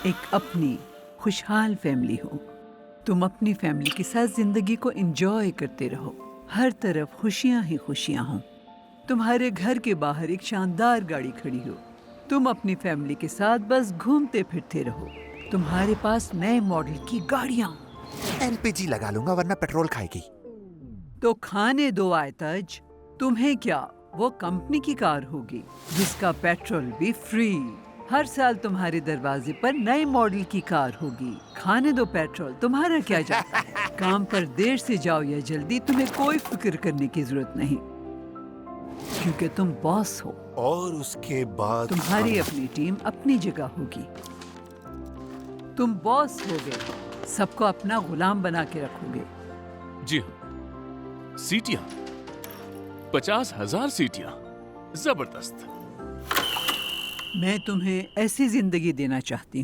एक अपनी खुशहाल फैमिली हो। तुम अपनी फैमिली के साथ जिंदगी को एंजॉय करते रहो। हर तरफ खुशियां ही खुशियां हों। तुम्हारे घर के बाहर एक शानदार गाड़ी खड़ी हो। तुम अपनी फैमिली के साथ बस घूमते फिरते रहो। तुम्हारे पास नए मॉडल की गाड़ियां हों। एलपीजी लगा लूंगा वरना पेट्रोल खाएगी। तो खाने दो आयतज। तुम्हें क्या, वो कंपनी की कार होगी जिसका पेट्रोल भी फ्री। हर साल तुम्हारे दरवाजे पर नए मॉडल की कार होगी। खाने दो पेट्रोल, तुम्हारा क्या जाता है। काम पर देर से जाओ या जल्दी, तुम्हें कोई फिक्र करने की जरूरत नहीं, क्योंकि तुम बॉस हो। और उसके बाद तुम्हारी अपनी टीम अपनी जगह होगी। तुम बॉस होगे, सबको अपना गुलाम बना के रखोगे। जी हाँ, सीटियां 50,000 सीटियां, जबरदस्त। मैं तुम्हें ऐसी जिंदगी देना चाहती हूँ